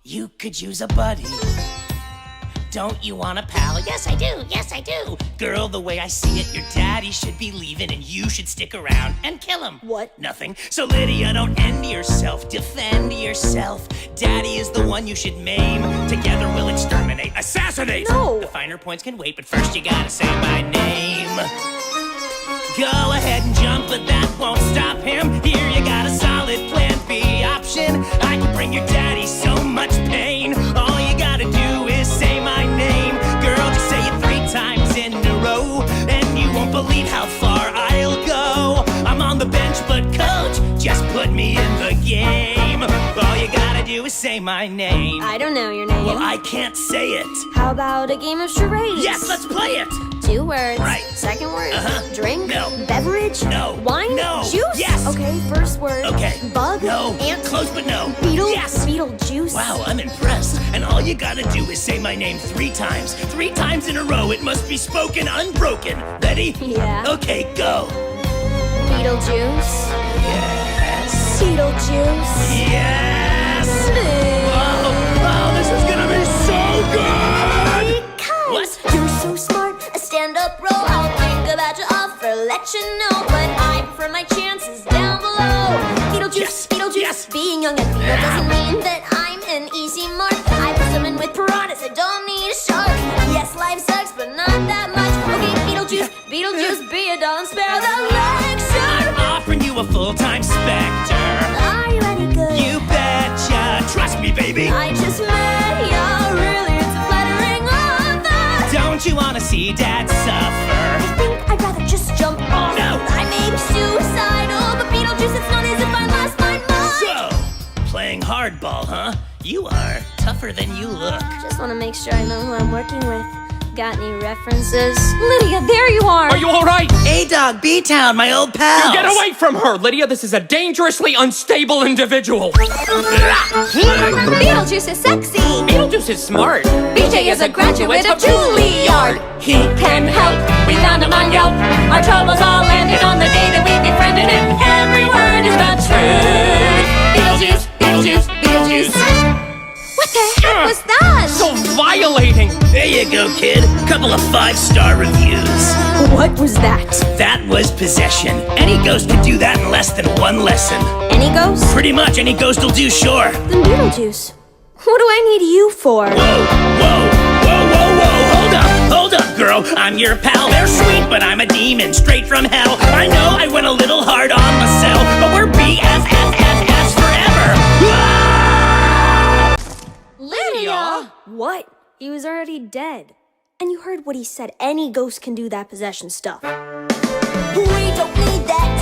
You could use a buddy. Don't you want a pal? Yes, I do. Yes, I do. Girl, the way I see it, your daddy should be leaving and you should stick around and kill him. What? Nothing. So Lydia, don't end yourself. Defend yourself. Daddy is the one you should maim. Together we'll exterminate. Assassinate! No! The finer points can wait, but first you gotta say my name. Go ahead and jump, but that won't stop him. Here you got a solid plan B option. I can bring your daddy so much pain. All you gotta do is say my name. Girl, just say it 3 times in a row, and you won't believe how far I'll go. I'm on the bench, but coach, just put me in the game. All you gotta do is say my name. I don't know your name. Well, I can't say it. How about a game of charades? Yes, let's play it. 2 words. Right. Second word. Drink. No. Beverage. No. Wine. No. Juice. Yes. Okay. First word. Okay. Bug. No. Ant. Close, but no. Beetle. Yes. Beetlejuice. Wow, I'm impressed. And all you gotta do is say my name 3 times. 3 times in a row. It must be spoken unbroken. Ready? Yeah. Okay, go. Beetlejuice. Yes. Beetlejuice. Yes. Oh, this is gonna be so good. Because What? you're so smart, a stand-up role. I'll think about your offer, let you know. But I prefer my chances down below. Beetlejuice, Yes. Beetlejuice. Yes. Being young and female doesn't mean that I'm an easy mark. I put someone with piranhas, I don't need a shark. Yes, life sucks, but not that much. Okay, Beetlejuice, Beetlejuice, be a doll and spare the lecture. I'm offering you a full-time Spectre. Are you any good? You betcha. Trust me, baby. I just met ya, really, it's a flattering offer. Don't you wanna see Dad suffer? I think I'd rather just jump off. No. I may be suicidal, but Beetlejuice, it's not as if I lost my mind. So, playing hardball, huh? You are tougher than you look. Just want to make sure I know who I'm working with. Got any references? Lydia, there you are! Are you all right? A-Dog, B-Town, my old pal. Get away from her, Lydia. This is a dangerously unstable individual. Beetlejuice is sexy! Beetlejuice is smart. BJ is a graduate of Juilliard! He Can help. We found him on Yelp. Our troubles all ended on the day that we befriended him. Every word is the truth. Beetlejuice, Beetlejuice, Beetlejuice. What the heck was that? So violating. There you go, kid. Couple of 5-star reviews. What was that? That was possession. Any ghost could do that in less than 1 lesson. Any ghost? Pretty much any ghost will do, sure. Then Beetlejuice. What do I need you for? Whoa, whoa, whoa, whoa, whoa. Hold up, girl. I'm your pal. They're sweet, but I'm a demon straight from hell. I know I went a little hard on myself, but we're BFFFs forever. Ah! Lydia! What? He was already dead. And you heard what he said. Any ghost can do that possession stuff. We don't need that